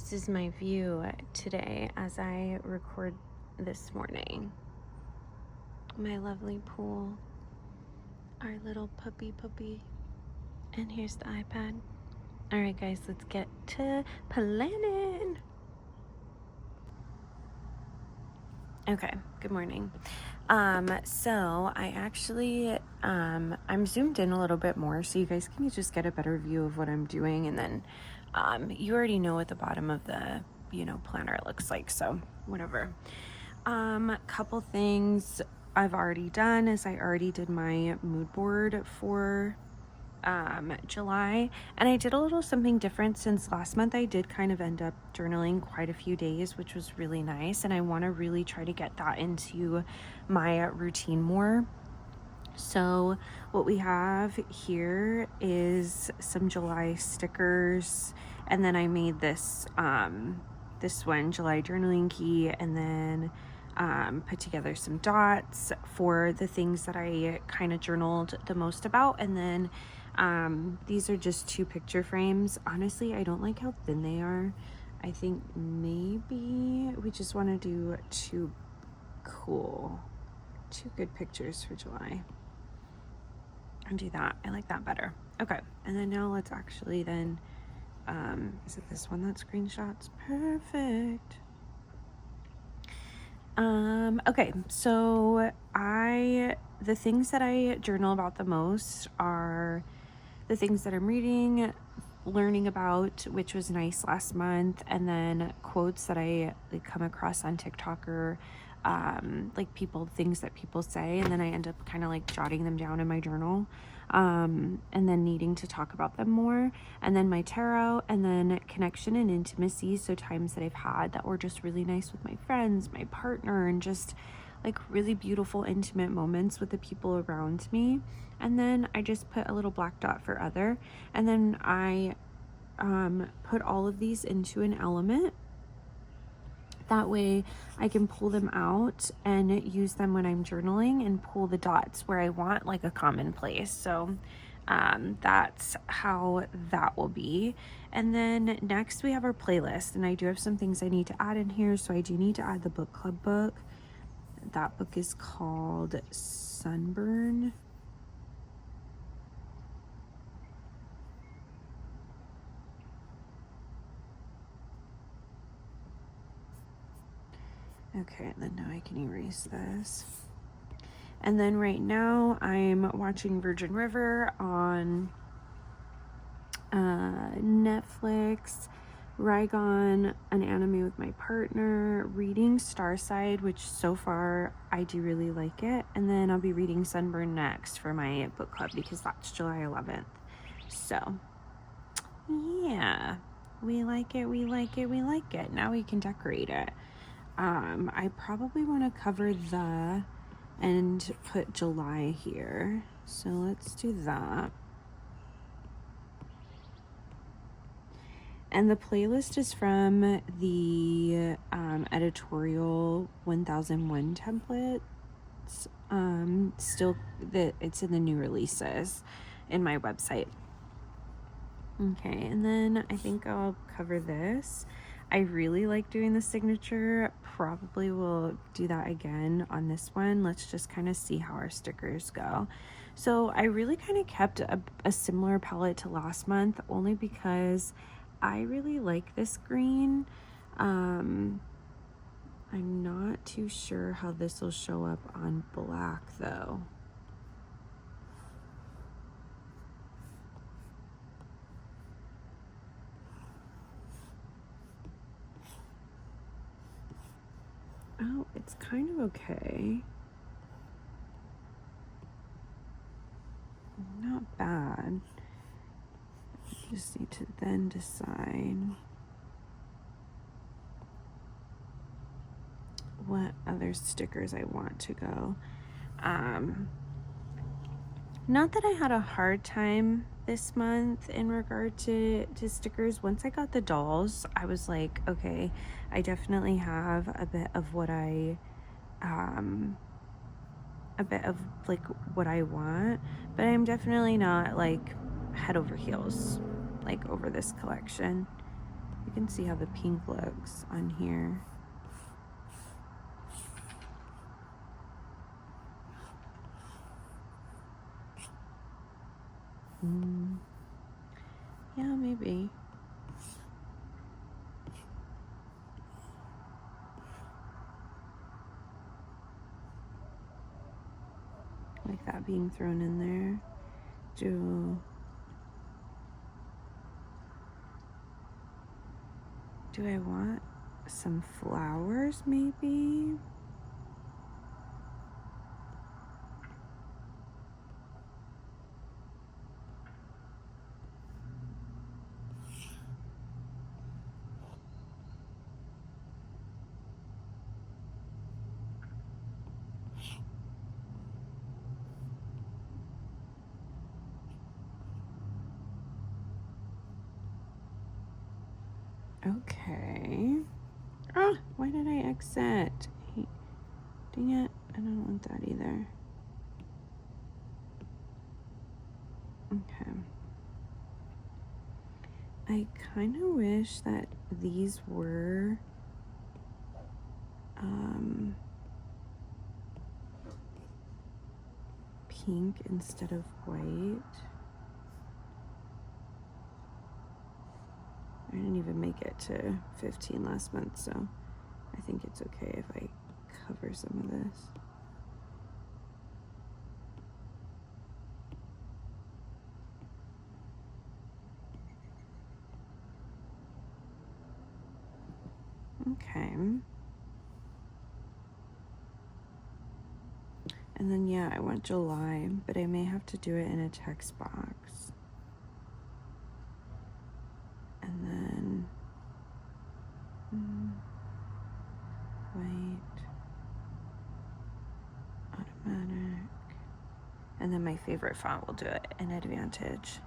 This is my view today as I record this morning. My lovely pool, our little puppy, and here's the iPad. All right, guys, let's get to planning. Okay, good morning. So I actually, I'm zoomed in a little bit more so you guys can just get a better view of what I'm doing. And then, you already know at the bottom of the, planner it looks like, so whatever. Couple things I've already done is I already did my mood board for July, and I did a little something different since last month. I did kind of end up journaling quite a few days, which was really nice, and I want to really try to get that into my routine more. So what we have here is some July stickers, and then I made this this one, July journaling key, and then put together some dots for the things that I kind of journaled the most about. And then these are just 2 picture frames. Honestly, I don't like how thin they are. I think maybe we just want to do 2 good pictures for July and do that. I like that better. Okay, and then now let's actually then is it this one that screenshots? Perfect. Okay, so the things that I journal about the most are the things that I'm reading, learning about, which was nice last month, and then quotes that I come across on TikTok or things that people say, and then I end up kind of jotting them down in my journal, and then needing to talk about them more, and then my tarot, and then connection and intimacy, so times that I've had that were just really nice with my friends, my partner, and just really beautiful intimate moments with the people around me. And then I just put a little black dot for other, and then I put all of these into an element. That way I can pull them out and use them when I'm journaling and pull the dots where I want a common place. So that's how that will be. And then next we have our playlist, and I do have some things I need to add in here. So I do need to add the book club book. That book is called Sunburn. Okay, and then now I can erase this. And then right now I'm watching Virgin River on Netflix, Raigon, an anime with my partner, reading Starside, which so far I do really like it. And then I'll be reading Sunburn next for my book club because that's July 11th. So yeah, we like it. Now we can decorate it. I probably want to cover the and put July here. So let's do that. And the playlist is from the editorial 1001 templates. It's in the new releases in my website. Okay, and then I think I'll cover this. I really like doing the signature. Probably will do that again on this one. Let's just kind of see how our stickers go. So I really kind of kept a similar palette to last month, only because I really like this green. I'm not too sure how this will show up on black though. Oh, it's kind of okay. Not bad. Just need to then decide what other stickers I want to go. Not that I had a hard time this month in regard to stickers. Once I got the dolls, I was like, okay, I definitely have a bit of what I want, but I'm definitely not head over heels over this collection. You can see how the pink looks on here. Yeah, maybe. Like that being thrown in there. Do I want some flowers maybe? Okay. Ah, why did I exit? Dang it, I don't want that either. Okay. I kind of wish that these were pink instead of white. I didn't even make it to 15 last month, so I think it's okay if I cover some of this. Okay. And then, yeah, I want July, but I may have to do it in a text box. And then white, automatic. And then my favorite font will do it in Advantage.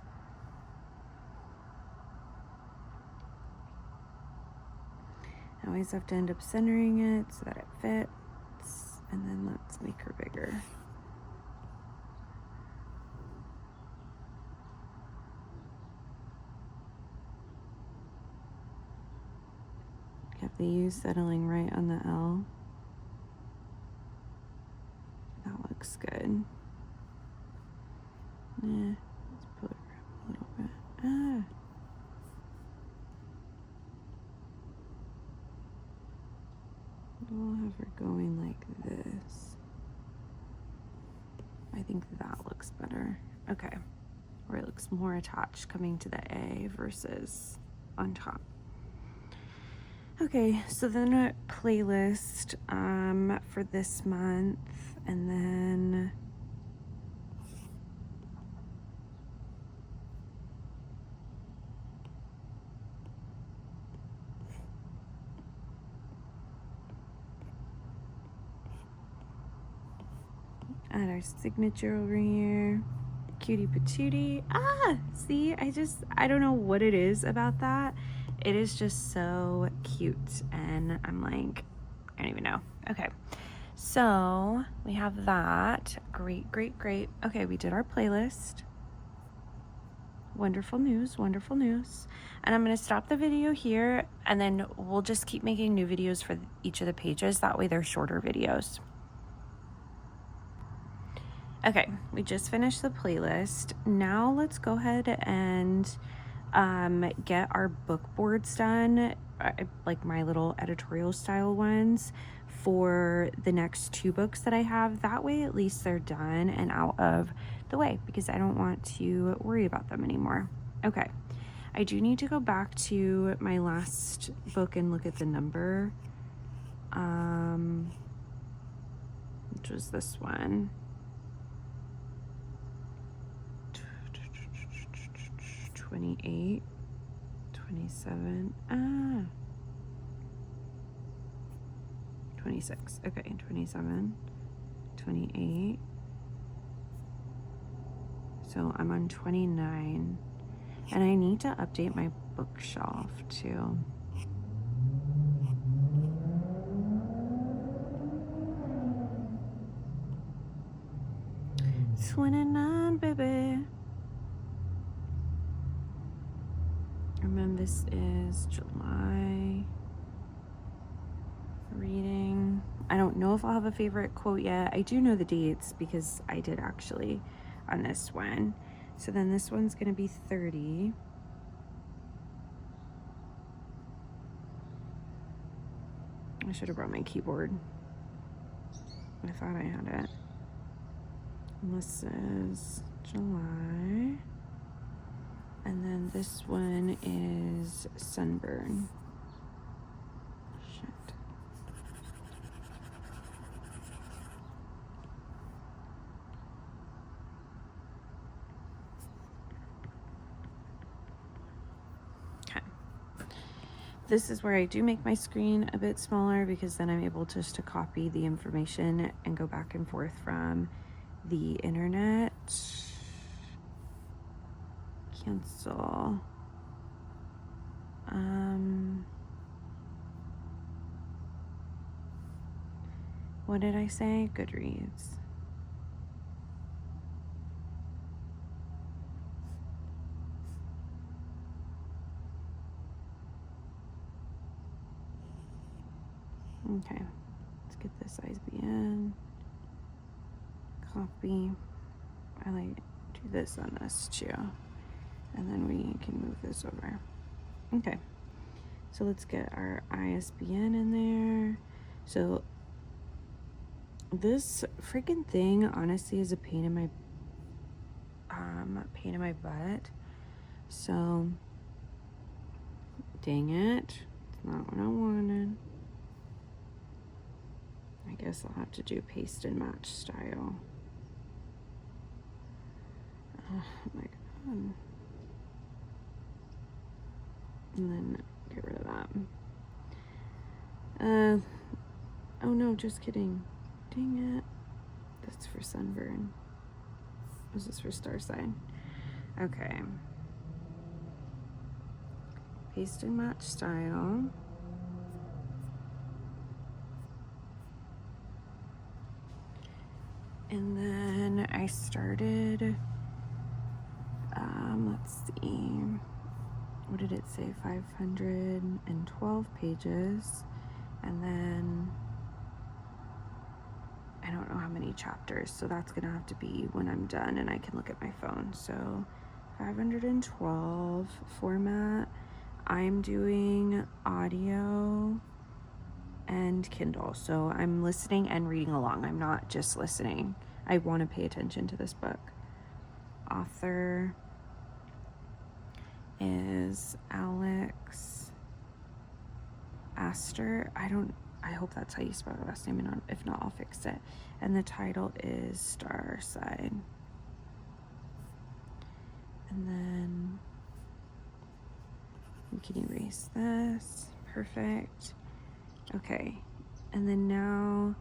I always have to end up centering it so that it fits. And then let's make her bigger. Have the U settling right on the L. That looks good. Let's pull it up a little bit. We'll have her going like this. I think that looks better. Okay. Or it looks more attached coming to the A versus on top. Okay, so then a playlist for this month, and then add our signature over here. Cutie patootie. See, I don't know what it is about that. It is just so cute, and I'm like, I don't even know. Okay, so we have that. Great. Okay, we did our playlist. Wonderful news. And I'm going to stop the video here, and then we'll just keep making new videos for each of the pages. That way they're shorter videos. Okay, we just finished the playlist. Now let's go ahead and get our book boards done, like my little editorial style ones for the next 2 books that I have. That way at least they're done and out of the way, because I don't want to worry about them anymore. Okay, I do need to go back to my last book and look at the number, which was this one. 28, 27, 26. Okay, 27, 28. So I'm on 29, and I need to update my bookshelf too. 29, baby. And then this is July reading. I don't know if I'll have a favorite quote yet. I do know the dates because I did actually on this one. So then this one's going to be 30. I should have brought my keyboard. I thought I had it. And this is July. And then this one is Sunburn. Shit. Okay. This is where I do make my screen a bit smaller because then I'm able just to copy the information and go back and forth from the internet. Cancel. What did I say? Goodreads. Okay, let's get this ISBN. Copy. I like to do this on this too. And then we can move this over. Okay, so let's get our ISBN in there. So this freaking thing honestly is a pain in my butt. So dang it, it's not what I wanted. I guess I'll have to do paste and match style. Oh my god. And then get rid of that. Oh no, just kidding. Dang it. That's for Sunburn. This is for Star Sign. Okay. Paste and match style. And then I started, let's see, what did it say? 512 pages. And then I don't know how many chapters, so that's gonna have to be when I'm done and I can look at my phone. So 512 format. I'm doing audio and Kindle, so I'm listening and reading along. I'm not just listening. I want to pay attention to this book. Author is Alex Astor. I hope that's how you spell the last name, and if not, I'll fix it. And the title is Star Sign. And then we can erase this. Perfect. Okay, and then now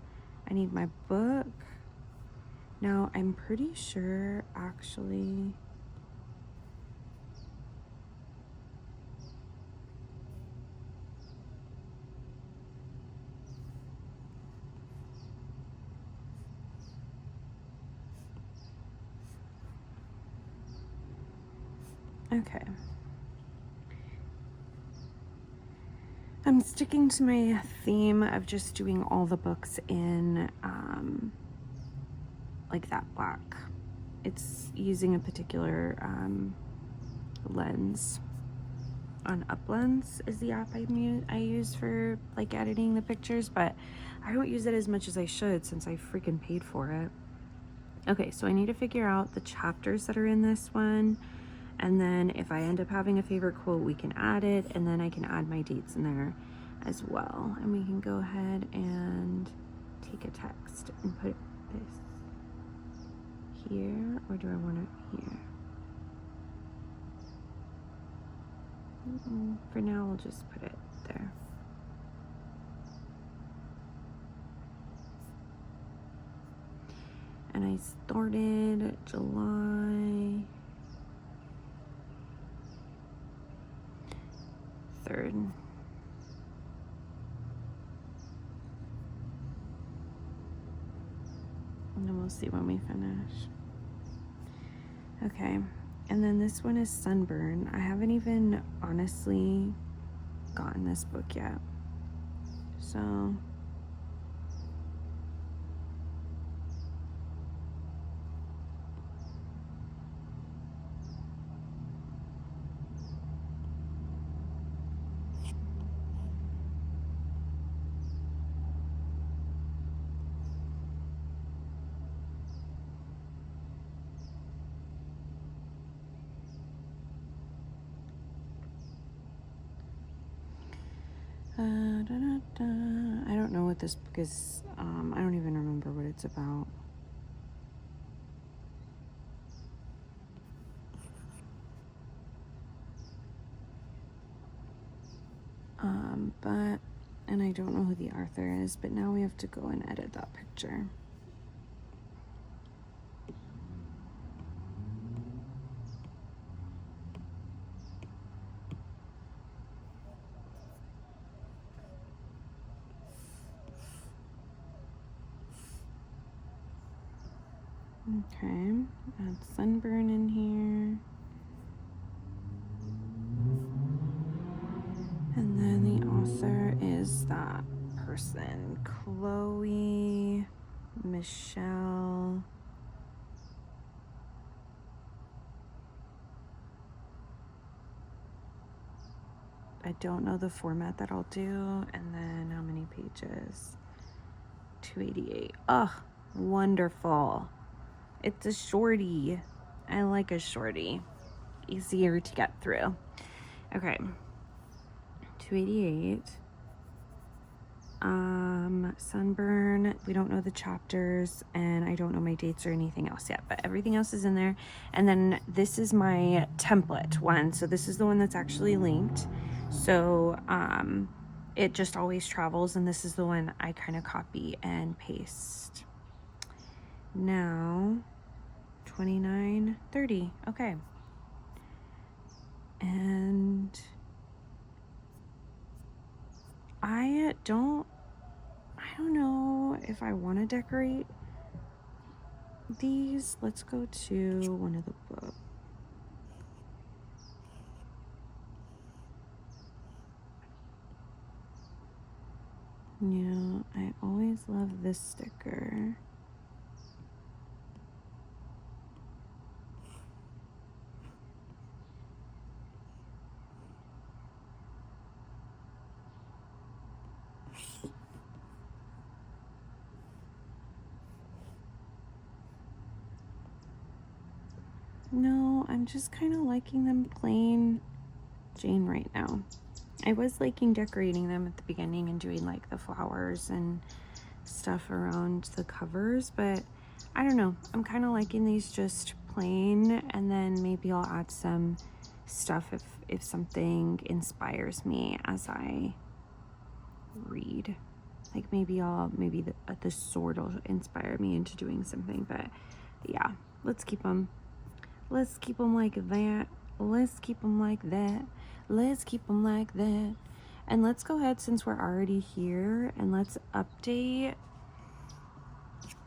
I need my book. Now I'm pretty sure actually okay. I'm sticking to my theme of just doing all the books in like that black. It's using a particular lens. On Uplens is the app I use for like editing the pictures, but I don't use it as much as I should since I freaking paid for it. Okay, so I need to figure out the chapters that are in this one, and then if I end up having a favorite quote, we can add it, and then I can add my dates in there as well. And we can go ahead and take a text and put this here, or do I want it here? For now, we'll just put it there. And I started July 3rd. And then we'll see when we finish. Okay, And then this one is Sunburn. I haven't even honestly gotten this book yet. So I don't know what this book is. I don't even remember what it's about. And I don't know who the author is, but now we have to go and edit that picture. Okay, add Sunburn in here. And then the author is that person, Chloe Michelle. I don't know the format that I'll do. And then how many pages? 288. Oh, wonderful. It's a shorty. I like a shorty. Easier to get through. Okay. 288. Sunburn. We don't know the chapters, and I don't know my dates or anything else yet, but everything else is in there. And then this is my template one. So this is the one that's actually linked. So it just always travels, and this is the one I kind of copy and paste. Now 29:30. Okay. And I don't know if I want to decorate these. Let's go to one of the books. Yeah, I always love this sticker. No, I'm just kind of liking them plain Jane right now. I was liking decorating them at the beginning and doing like the flowers and stuff around the covers, but I don't know. I'm kind of liking these just plain, and then maybe I'll add some stuff if something inspires me as I read. Like maybe the sword will inspire me into doing something, but yeah, let's keep them. Let's keep them like that. Let's keep them like that. Let's keep them like that. And let's go ahead, since we're already here, and let's update.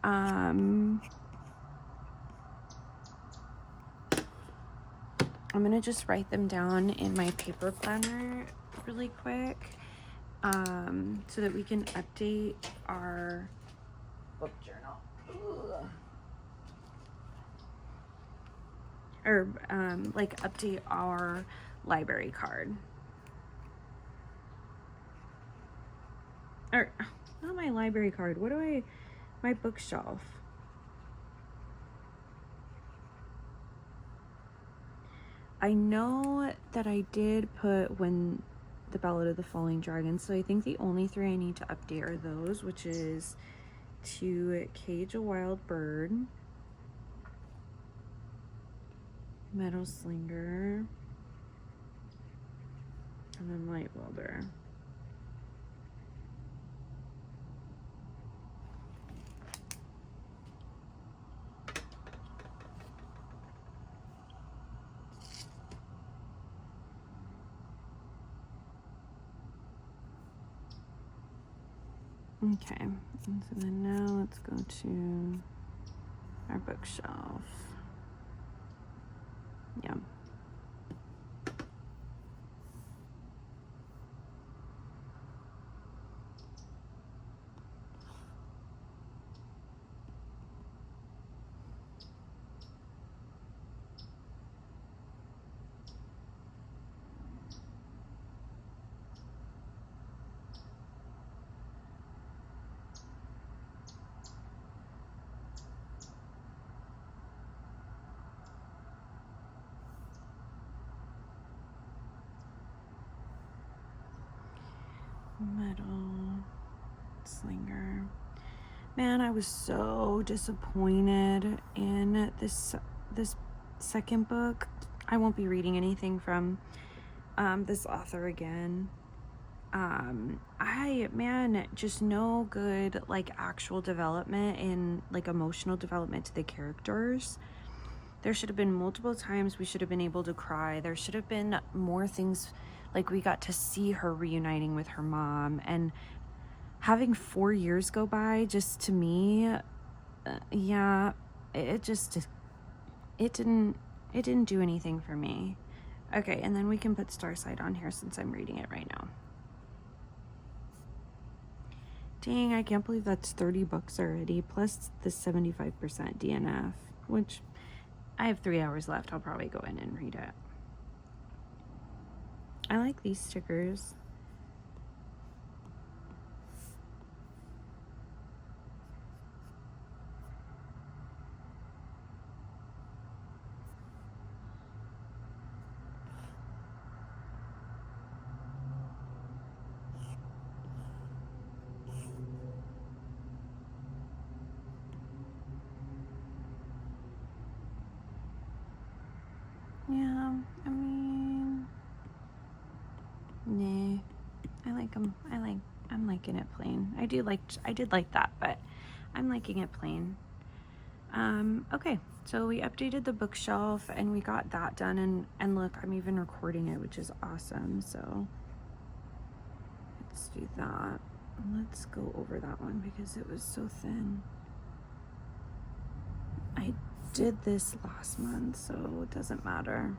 I'm gonna just write them down in my paper planner really quick, so that we can update our book journal. Ugh. Or like update our library card. Or not my library card. My bookshelf. I know that I did put When the Ballad of the Falling Dragon, so I think the only three I need to update are those, which is To Cage a Wild Bird, Meadow Slinger, and then Light Welder. Okay, and so then now let's go to our bookshelf. Yeah. Metal Slinger. Man, I was so disappointed in this second book. I won't be reading anything from this author again. Just no good like actual development and like emotional development to the characters. There should have been multiple times we should have been able to cry. There should have been more things, like we got to see her reuniting with her mom, and having 4 years go by, just to me, yeah, it didn't do anything for me. Okay, and then we can put Starside on here since I'm reading it right now. Dang, I can't believe that's 30 bucks already, plus the 75% DNF, which I have 3 hours left. I'll probably go in and read it. I like these stickers. Yeah, I mean, nah, I like them. I'm liking it plain. I did like that, but I'm liking it plain. Okay, so we updated the bookshelf and we got that done, and look, I'm even recording it, which is awesome. So let's do that. Let's go over that one because it was so thin. I did this last month, so it doesn't matter.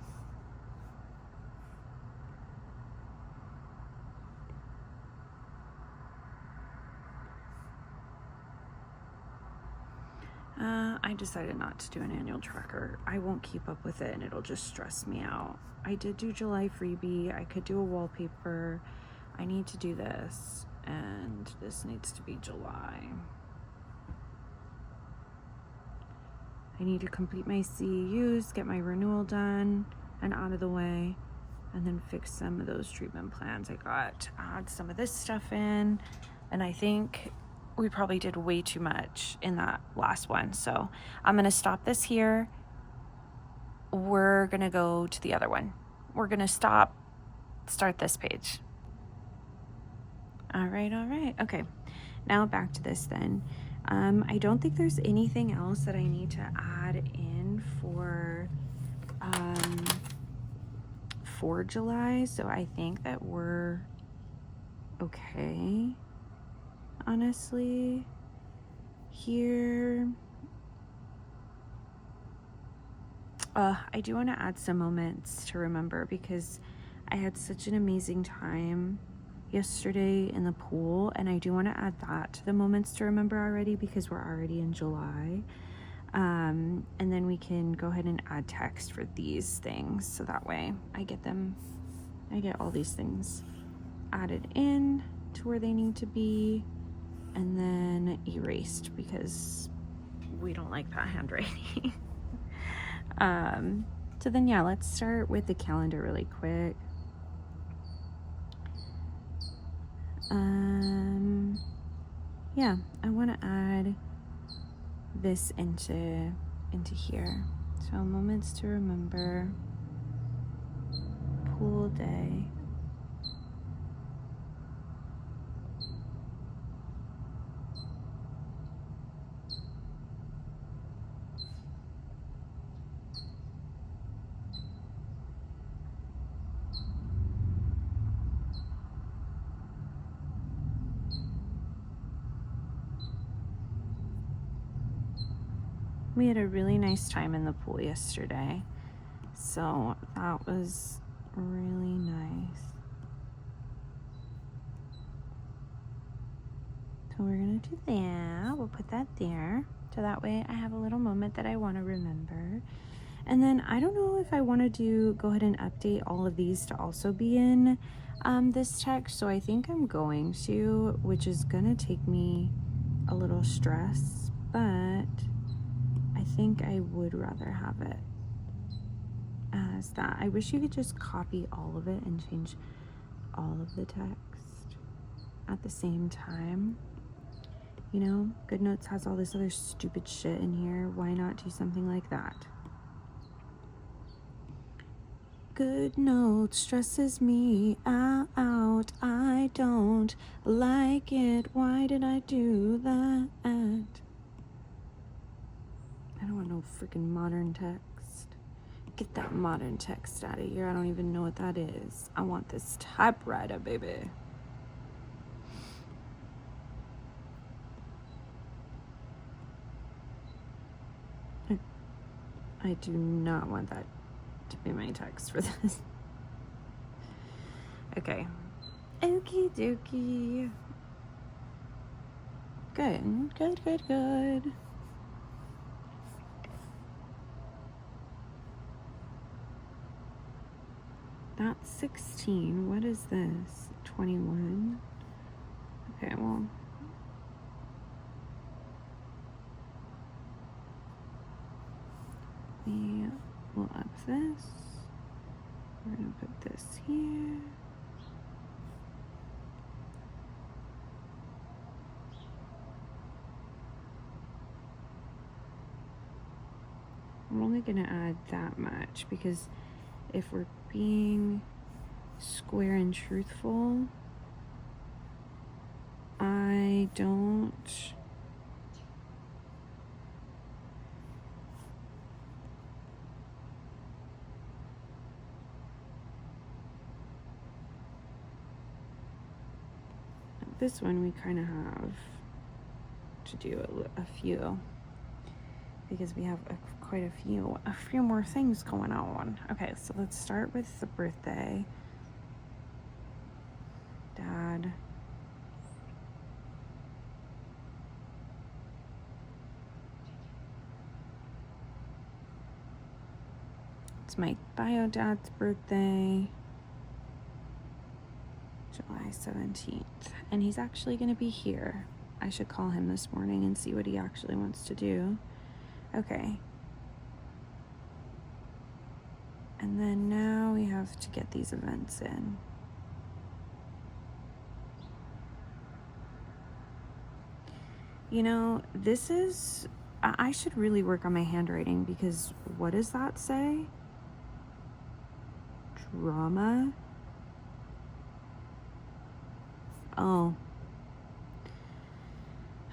I decided not to do an annual tracker. I won't keep up with it and it'll just stress me out. I did do July freebie. I could do a wallpaper. I need to do this, and this needs to be July. I need to complete my CEUs, get my renewal done and out of the way, and then fix some of those treatment plans. I got to add some of this stuff in, and I think we probably did way too much in that last one. So I'm going to stop this here. We're going to go to the other one. We're going to start this page. All right. Okay. Now back to this then. I don't think there's anything else that I need to add in for July. So I think that we're okay. Honestly, here, I do want to add some moments to remember because I had such an amazing time yesterday in the pool, and I do want to add that to the moments to remember already because we're already in July. And then we can go ahead and add text for these things, so that way I get all these things added in to where they need to be, and then erased because we don't like that handwriting. So then, yeah, let's start with the calendar really quick. Yeah, I want to add this into here. So moments to remember, pool day. We had a really nice time in the pool yesterday. So that was really nice. So we're gonna do that. We'll put that there. So that way I have a little moment that I want to remember. And then I don't know if I want to go ahead and update all of these to also be in this text. So I think I'm going to, which is gonna take me a little stress, but I think I would rather have it as that. I wish you could just copy all of it and change all of the text at the same time. You know, GoodNotes has all this other stupid shit in here. Why not do something like that? GoodNotes stresses me out. I don't like it. Why did I do that? I don't want no freaking modern text. Get that modern text out of here. I don't even know what that is. I want this typewriter, baby. I do not want that to be my text for this. Okay. Okie dokie. Good. That's 16. What is this? 21. Okay, well. We will up this. We're going to put this here. I'm only going to add that much because if we're being square and truthful, I don't this one we kind of have to do a few because we have quite a few more things going on. Okay, so let's start with the birthday. Dad. It's my bio dad's birthday. July 17th. And he's actually going to be here. I should call him this morning and see what he actually wants to do. Okay. And then now we have to get these events in. You know, I should really work on my handwriting because what does that say? Drama? Oh.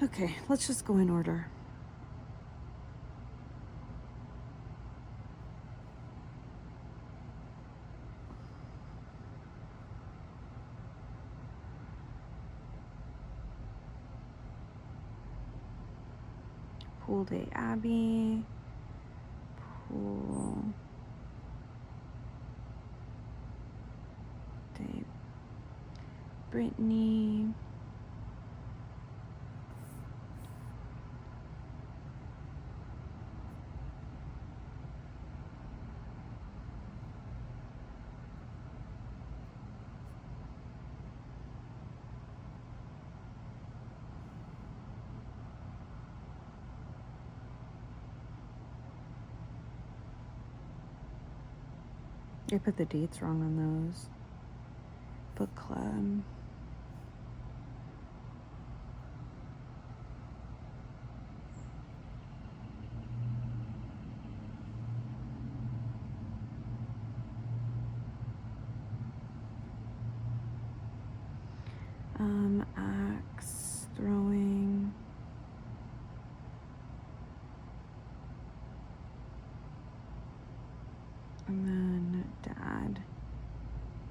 Okay, let's just go in order. Pool Day Abby. Pool Day Brittany. I put the dates wrong on those. Book club. Axe throwing. And then Dad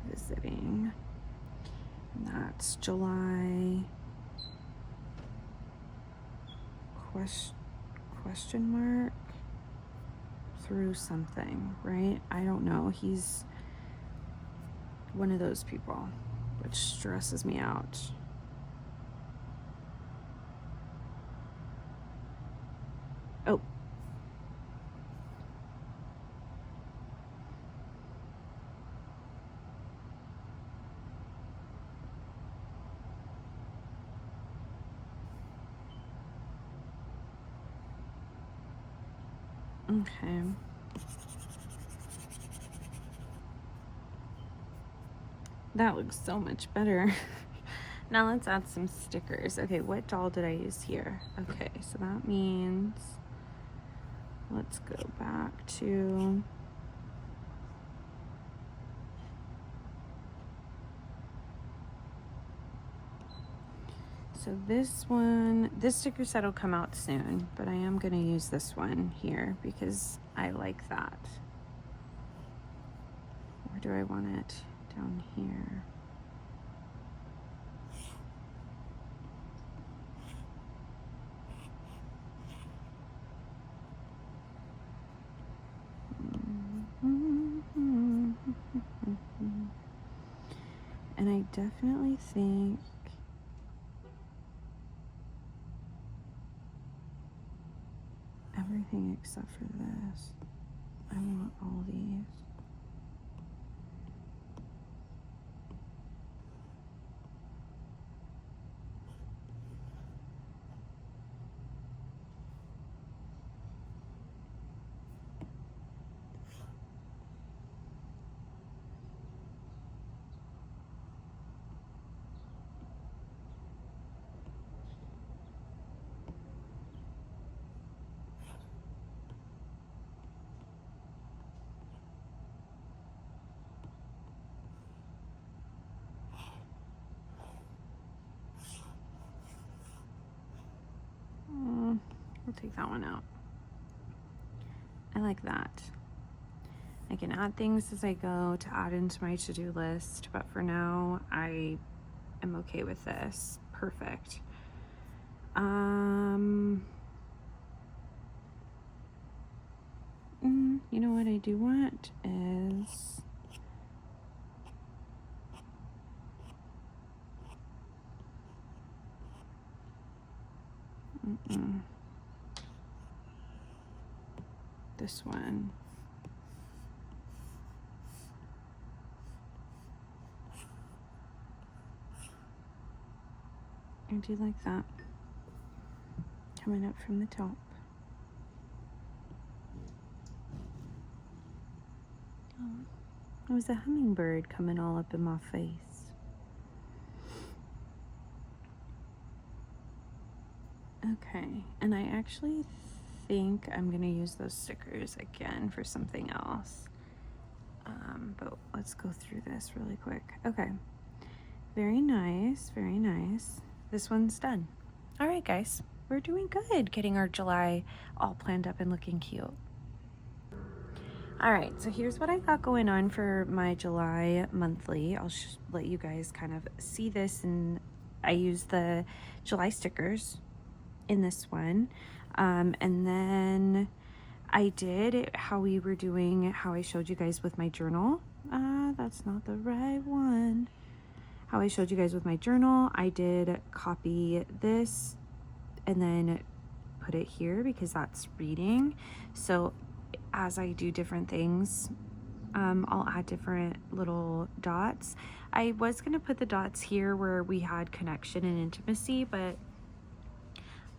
visiting. And that's July question mark. through something, right? I don't know. He's one of those people, which stresses me out. Oh. Okay. That looks so much better. Now let's add some stickers. Okay, what doll did I use here? Okay, so that means let's go back to so this one, this sticker set will come out soon, but I am going to use this one here because I like that. Where do I want it? Down here. And I definitely think everything except for this. I want all these. I'll take that one out. I like that. I can add things as I go to add into my to-do list, but for now, I am okay with this. Perfect. You know what I do want is this one. I do like that. Coming up from the top. Oh, it was a hummingbird coming all up in my face. Okay, and I actually think I'm gonna use those stickers again for something else. But let's go through this really quick. Okay, very nice, very nice. This one's done. All right, guys, we're doing good getting our July all planned up and looking cute. All right, so here's what I got going on for my July monthly. I'll let you guys kind of see this, and I use the July stickers in this one. And then I did how we were doing, how I showed you guys with my journal. That's not the right one. How I showed you guys with my journal, I did copy this and then put it here because that's reading. So as I do different things, I'll add different little dots. I was gonna put the dots here where we had connection and intimacy, but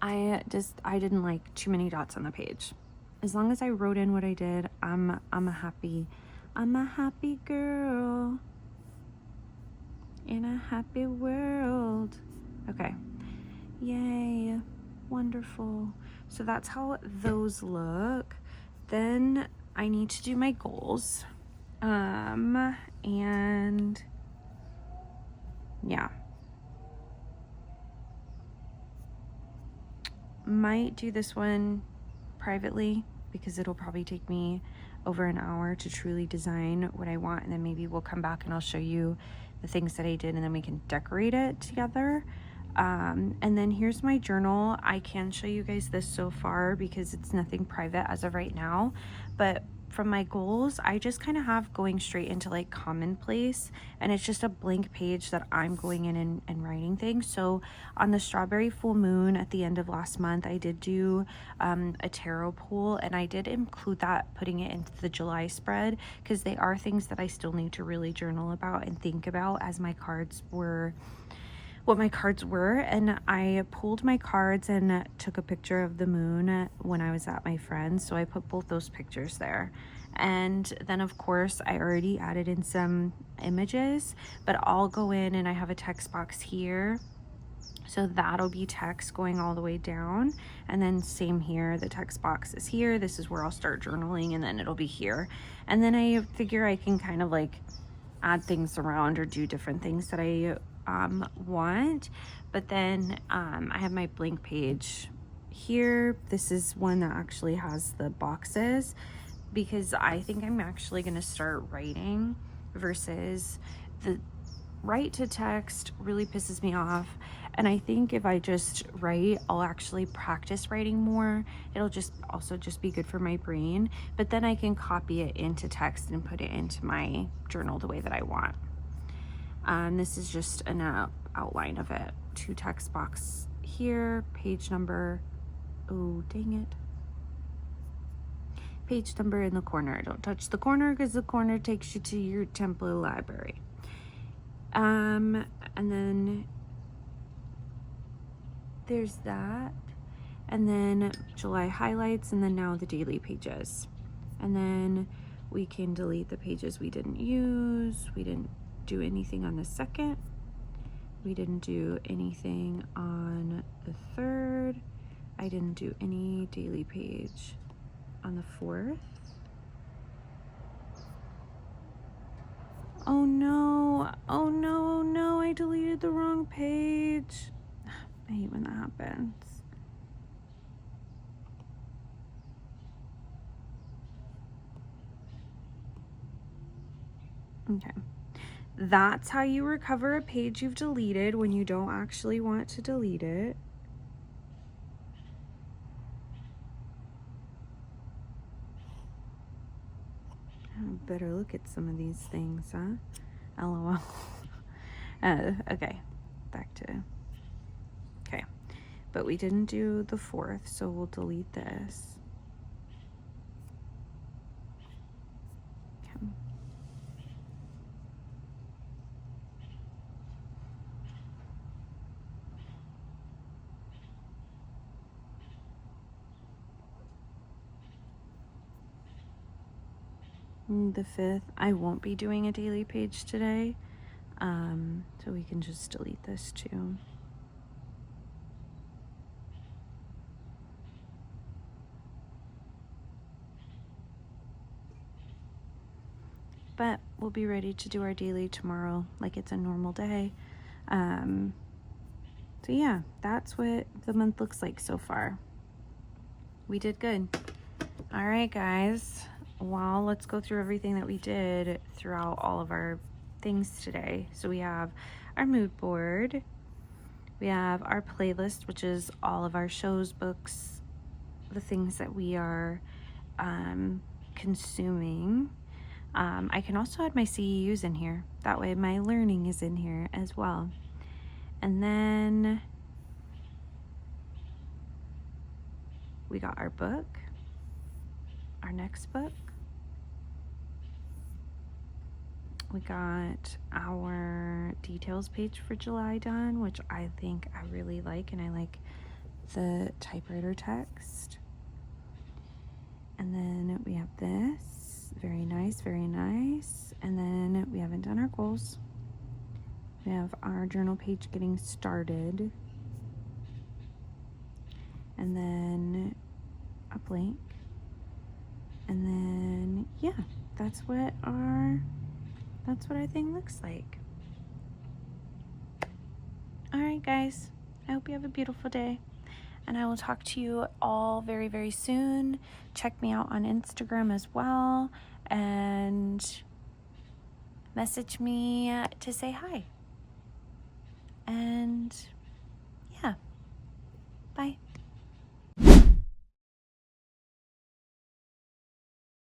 I didn't like too many dots on the page. As long as I wrote in what I did, I'm a happy girl in a happy world. Okay, yay, wonderful. So that's how those look. Then I need to do my goals, and yeah, might do this one privately because it'll probably take me over an hour to truly design what I want, and then maybe we'll come back and I'll show you the things that I did and then we can decorate it together. And then here's my journal. I can show you guys this so far because it's nothing private as of right now, but from my goals, I just kind of have going straight into like commonplace, and it's just a blank page that I'm going in and writing things. So on the strawberry full moon at the end of last month, I did do a tarot pool, and I did include that, putting it into the July spread, because they are things that I still need to really journal about and think about as my cards were what my cards were. And I pulled my cards and took a picture of the moon when I was at my friend's, so I put both those pictures there. And then of course I already added in some images, but I'll go in and I have a text box here, so that'll be text going all the way down. And then same here, the text box is here. This is where I'll start journaling, and then it'll be here. And then I figure I can kind of like add things around or do different things that I want. But then I have my blank page here. This is one that actually has the boxes, because I think I'm actually going to start writing versus the write to text really pisses me off. And I think if I just write, I'll actually practice writing more. It'll just also just be good for my brain, but then I can copy it into text and put it into my journal the way that I want. This is just an outline of it. 2 text box here, page number, oh dang it, page number in the corner. Don't touch the corner because the corner takes you to your temple library. And then there's that, and then July highlights, and then now the daily pages. And then we can delete the pages we didn't use. We didn't do anything on the 2nd. We didn't do anything on the 3rd. I didn't do any daily page on the 4th. Oh no, oh no, oh no, I deleted the wrong page. I hate when that happens. Okay. That's how you recover a page you've deleted when you don't actually want to delete it. I better look at some of these things, huh? LOL. Okay, back to, okay. But we didn't do the 4th, so we'll delete this. Okay. The 5th, I won't be doing a daily page today, so we can just delete this too. But we'll be ready to do our daily tomorrow like it's a normal day. So yeah, that's what the month looks like so far. We did good. All right, guys. Well, let's go through everything that we did throughout all of our things today. So we have our mood board. We have our playlist, which is all of our shows, books, the things that we are consuming. I can also add my CEUs in here. That way my learning is in here as well. And then we got our book, our next book. We got our details page for July done, which I think I really like, and I like the typewriter text. And then we have this, very nice, very nice. And then we haven't done our goals. We have our journal page getting started. And then a blank. And then, yeah, that's what our thing looks like. All right, guys, I hope you have a beautiful day, and I will talk to you all very, very soon. Check me out on Instagram as well, and message me to say hi. And Bye.